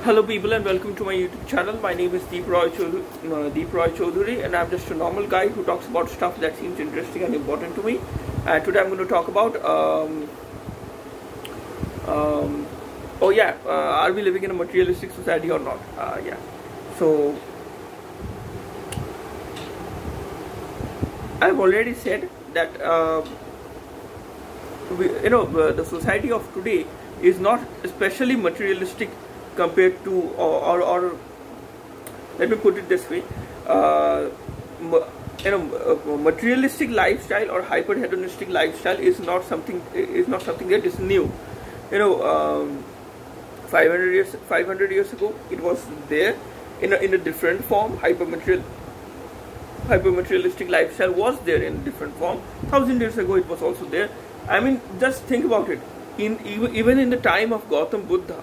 Hello people and welcome to my YouTube channel. My name is Deep Roy Chaudhary and I'm just a normal guy who talks about stuff that seems interesting and important to me. And today I'm going to talk about are we living in a materialistic society or not? So I've already said that the society of today is not especially materialistic compared to, or let me put it this way, materialistic lifestyle or hyper hedonistic lifestyle is not something that is new. 500 years ago it was there in a different form. Hyper materialistic lifestyle was there in a different form. 1000 years ago it was also there. I mean, just think about it. Even in the time of Gautam Buddha,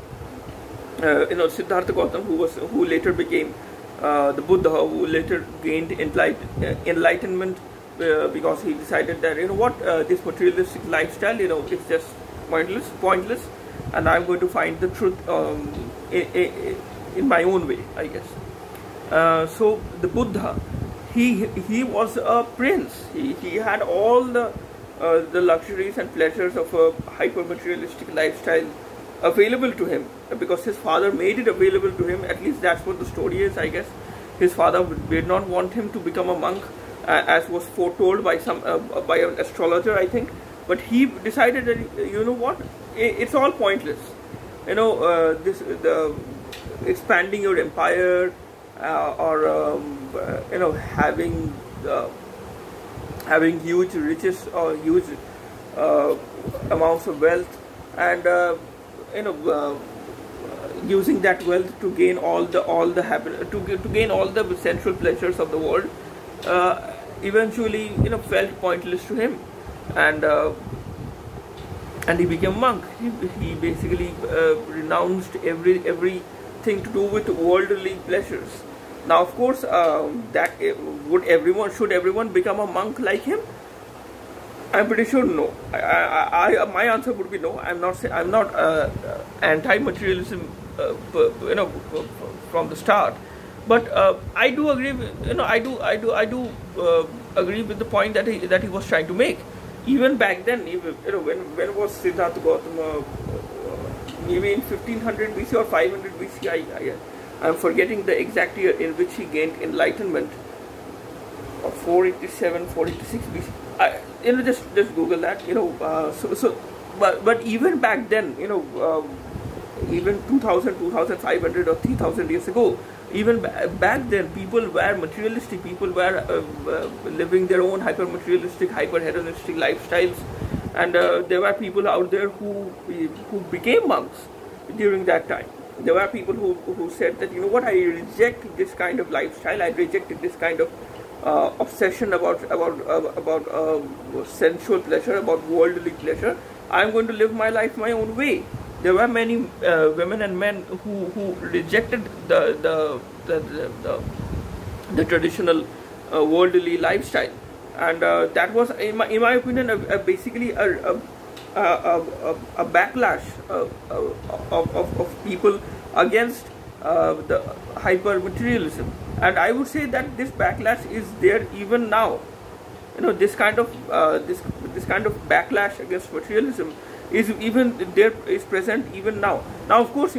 Siddhartha Gautam, who later became the Buddha, who later gained enlightenment because he decided that this materialistic lifestyle is just pointless, and I'm going to find the truth in my own way, I guess. So the Buddha, he was a prince. He had all the luxuries and pleasures of a hyper materialistic lifestyle available to him because his father made it available to him. At least that's what the story is, I guess. His father did not want him to become a monk, as was foretold by by an astrologer, I think. But he decided that it's all pointless. The expanding your empire or having huge riches or huge amounts of wealth, and using that wealth to gain all the happiness, to gain all the sensual pleasures of the world, eventually felt pointless to him, and he became a monk. He basically renounced everything to do with worldly pleasures. Now, of course, should everyone become a monk like him? I'm pretty sure no. My answer would be no. I'm not anti-materialism, from the start. But I do agree. Agree with the point that he was trying to make. Even back then, when was Siddhartha Gautama? Maybe in 1500 BC or 500 BC. I'm forgetting the exact year in which he gained enlightenment. 487, 486 BC. Just Google that. But even back then, even 2000, 2500 or 3000 years ago, even back then, people were materialistic. People were living their own hyper materialistic, hyper hedonistic lifestyles, and there were people out there who became monks during that time. There were people who said that I reject this kind of lifestyle. I rejected this kind of obsession about sensual pleasure, about worldly pleasure. I'm going to live my life my own way. There were many women and men who rejected the traditional worldly lifestyle, and that was, in my opinion, basically a backlash of people against the hyper materialism. And I would say that this backlash is there even now. This kind of backlash against materialism is present even now. Now, of course,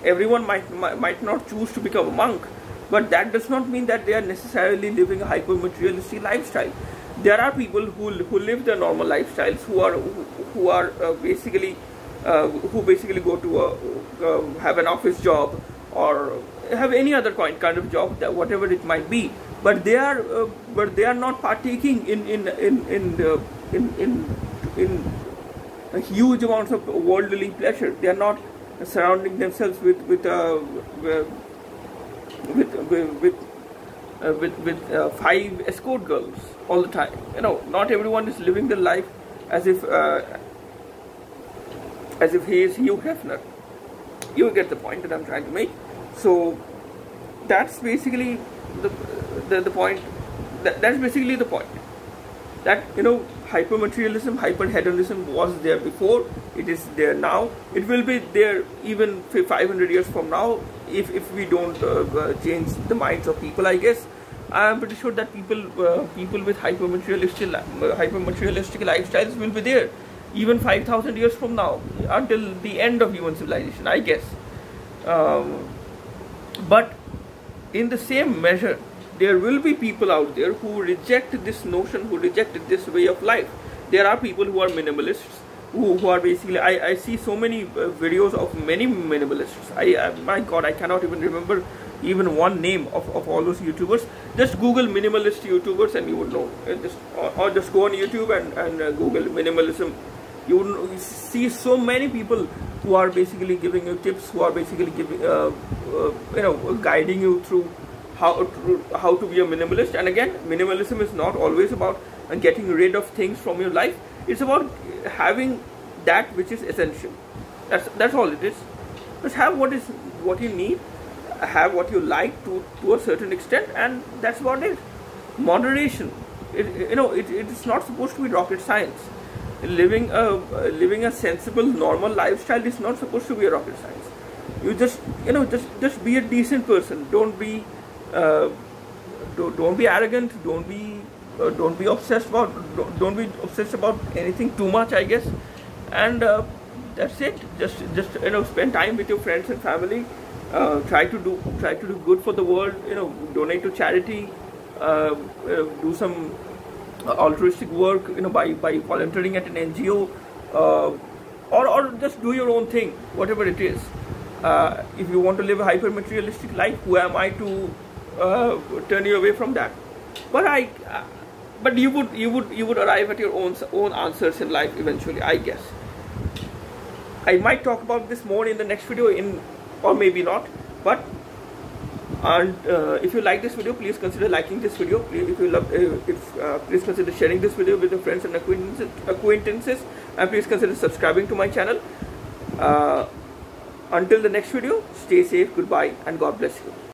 everyone might not choose to become a monk, but that does not mean that they are necessarily living a hyper materialistic lifestyle. There are people who live their normal lifestyles, who basically go to have an office job or have any other kind of job, that whatever it might be, but they are not partaking in huge amounts of worldly pleasure. They are not surrounding themselves with 5 escort girls all the time. Not everyone is living their life as if he is Hugh Hefner. You get the point that I'm trying to make. So that's basically the point. That's basically the point. That hypermaterialism, hyperhedonism was there before, it is there now, it will be there even 500 years from now if we don't change the minds of people, I guess. I am pretty sure that people with hypermaterialistic lifestyles will be there even 5,000 years from now, until the end of human civilization, I guess. But in the same measure, there will be people out there who reject this notion, who reject this way of life. There are people who are minimalists, who are basically, I see so many videos of many minimalists. My God, I cannot even remember even one name of all those YouTubers. Just Google minimalist YouTubers and you would know. Or just go on YouTube and Google minimalism. You would see so many people who are basically giving you tips, who are basically giving, guiding you through how to be a minimalist. And again, minimalism is not always about getting rid of things from your life. It's about having that which is essential. That's all it is. Just have what you need, have what you like to a certain extent, and that's about it. Moderation. It's not supposed to be rocket science. Living a sensible, normal lifestyle is not supposed to be a rocket science. You just be a decent person. Don't be arrogant. Don't be obsessed about. Don't be obsessed about anything too much, I guess. And that's it. Just spend time with your friends and family. Try to do good for the world. Donate to charity. Do some altruistic work, by volunteering at an NGO, or just do your own thing, whatever it is. If you want to live a hyper materialistic life, who am I to turn you away from that? But you would arrive at your own answers in life eventually, I guess. I might talk about this more in the next video, or maybe not. But if you like this video, please consider liking this video. Please consider sharing this video with your friends and acquaintances, and please consider subscribing to my channel. Until the next video, stay safe, goodbye, and God bless you.